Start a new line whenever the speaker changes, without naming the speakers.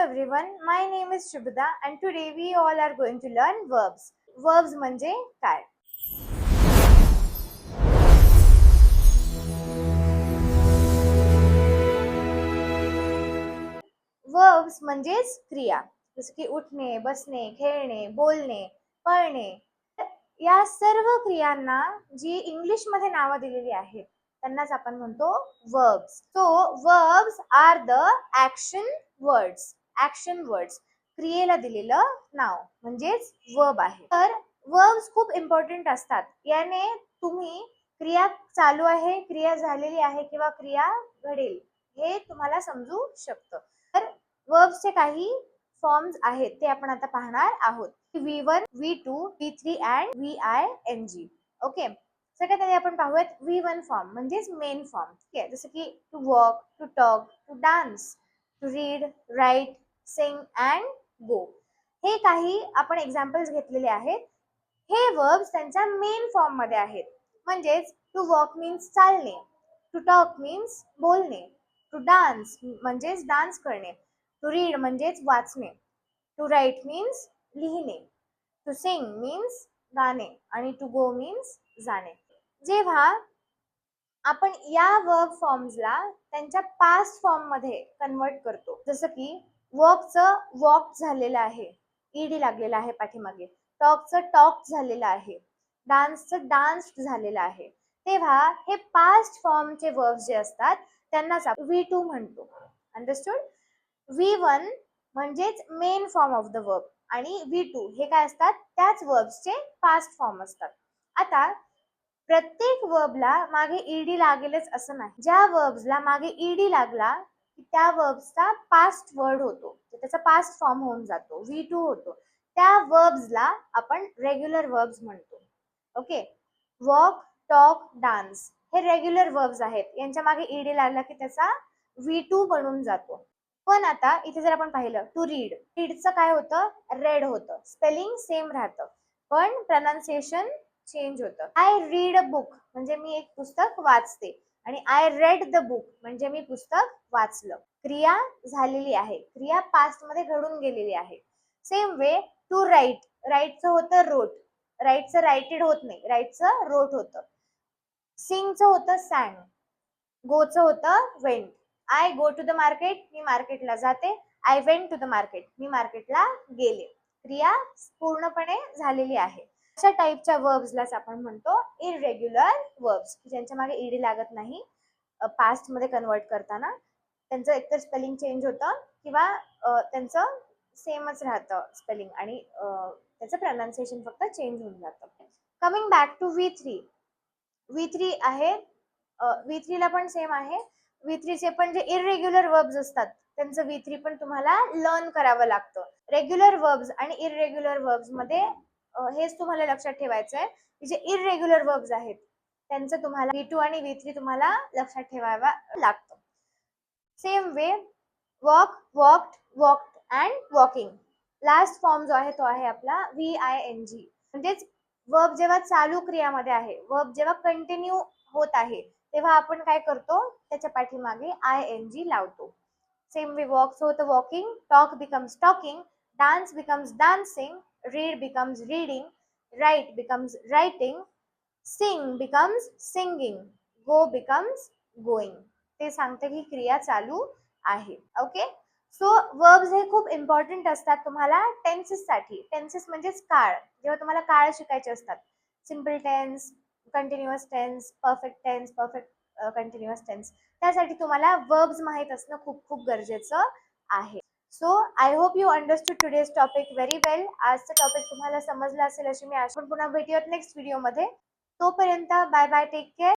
everyone, my name is Shubhda and today we all are going to learn verbs. Verbs म्हणजे काय? Verbs म्हणजेच क्रिया, जसं की उठणे, बसणे, खेळणे, बोलणे, पळणे. या सर्व क्रियांना जी इंग्लिश मध्ये नावं दिलेली आहेत त्यांनाच आपण म्हणतो verbs. So verbs are the action words. Action words, क्रियेला दिलेलं नाव म्हणजेच वर्ब आहे. तर वर्ब्स खूप इम्पॉर्टंट असतात. याने तुम्ही क्रिया चालू आहे, क्रिया झालेली आहे किंवा क्रिया घडेल हे तुम्हाला समजू शकतं. तर वर्ब्सचे काही फॉर्म्स आहेत ते आपण आता पाहणार आहोत. V1, V2, V3 and VING. Okay, सगळ्यात आधी आपण पाहूयात V1 फॉर्म म्हणजेच मेन फॉर्म. ठीक आहे, जसं की to walk, to talk, to dance, to read, write, sing and go. हे काही आपण एक्झाम्पल्स घेतलेले आहेत. हे वर्ब्स त्यांच्या मेन फॉर्म मध्ये आहेत. म्हणजेच टू वॉक मीन्स चालणे, टू टॉक मीन्स बोलणे, टू डान्स म्हणजेच डान्स करणे, टू रीड म्हणजेच वाचणे, टू राईट मीन्स लिहिणे, टू सिंग मीन्स गाणे आणि टू गो मीन्स जाणे. जेव्हा आपण या वर्ब फॉर्म्सला त्यांच्या पास्ट फॉर्म मध्ये कन्वर्ट करतो, जसं की वॉकचं वॉक झालेलं आहे, ईडी लागलेला आहे पाठीमागे, टॉकचं टॉक झालेलं आहे, डान्सचं डान्स झालेलं आहे, तेव्हा हे पास्ट फॉर्मचे वर्ब्स जे असतात त्यांनाच आपण V2 म्हणतो. अंडरस्टूड? V1 म्हणजेच main form of the verb आणि V2 हे काय असतात, त्याच वर्ब्सचे पास्ट फॉर्म असतात. आता प्रत्येक वर्बला मागे ईडी लागेलच असं नाही. ज्या वर्ब्सला मागे ईडी लागला त्या वर्ब्सचा पास्ट वर्ड होतो, त्याचा पास्ट फॉर्म होऊन जातो, V2 होतो. त्या वर्ब्सला आपण रेग्युलर वर्ब्स म्हणतो. ओके, वॉक, टॉक, डान्स हे रेग्युलर वर्ब्स आहेत. यांच्या मागे ईडी लागला की त्याचा V2 बनून जातो. पण आता इथे जर आपण पाहिलं टू रीड, रीडचं काय होतं, रेड होतं. स्पेलिंग सेम राहतं पण प्रोनाउन्सिएशन चेंज होतं. आय रीड अ बुक म्हणजे मी एक पुस्तक वाचते आणि आय रेड द बुक म्हणजे मी पुस्तक वाचलं. क्रिया झालेली आहे, क्रिया पास्ट मध्ये घडून गेलेली आहे. सेम वे टू राईट, राईटचं होतं रोट, राईटचं रायटेड होत नाही, राईटचं रोट होतं. सिंगचं होतं सॅंग, गोचं होतं went. I go to the market, मी मार्केटला जाते. I went to the market, मी मार्केटला गेले. क्रिया पूर्णपणे झालेली आहे. अशा टाईपच्या वर्ब्सलाच आपण म्हणतो इररेग्युलर वर्ब्स, ज्यांच्या मागे ईडी लागत नाही पास्ट मध्ये कन्वर्ट करताना. त्यांचं एकतर स्पेलिंग चेंज होतं किंवा त्यांचं सेमच राहतं स्पेलिंग आणि त्याचं प्रोनाउन्सिएशन फक्त चेंज होऊन जातं. Coming back to V3. V3 आहे, V3 ला पण सेम आहे. V3 चे पण जे इररेग्युलर वर्ब्स असतात त्यांचं V3 पण तुम्हाला लर्न करावं लागतं. रेग्युलर वर्ब्स आणि इररेग्युलर वर्ब्स मध्ये हेच तुम्हाला लक्षात ठेवायचं आहे की जे इररेग्युलर वर्ब्स आहेत त्यांचं तुम्हाला V2 आणि V3 तुम्हाला लक्षात ठेवावा लागतं. Same way walk, walked, walked and walking. Last form जो आहे तो आहे आपला VING. म्हणजेच वर्ब जेव्हा चालू क्रियामध्ये आहे, वर्ब जेव्हा कंटिन्यू होत आहे तेव्हा आपण काय करतो, त्याच्या पाठीमागे ING लावतो. सेम वे वॉकचं होतं walking, talk becomes talking, dance becomes dancing, read becomes reading, write becomes writing, sing becomes singing, go becomes going. ते सांगते की क्रिया चालू आहे. ओके, सो वर्ब्स हे खूप इम्पॉर्टंट असतात तुम्हाला टेन्सेस साठी. टेन्सेस म्हणजेच काळ, जेव्हा तुम्हाला काळ शिकायचे असतात. Simple tense, continuous tense, perfect tense, perfect continuous tense, त्यासाठी तुम्हाला वर्ब्स माहित असणं खूप खूप गरजेचं आहे. So I hope you understood today's topic very well. आजचं टॉपिक तुम्हाला समजलं असेल अशी मी आशा. पुन्हा भेटूयात नेक्स्ट व्हिडिओमध्ये. तोपर्यंत बाय बाय, टेक केअर.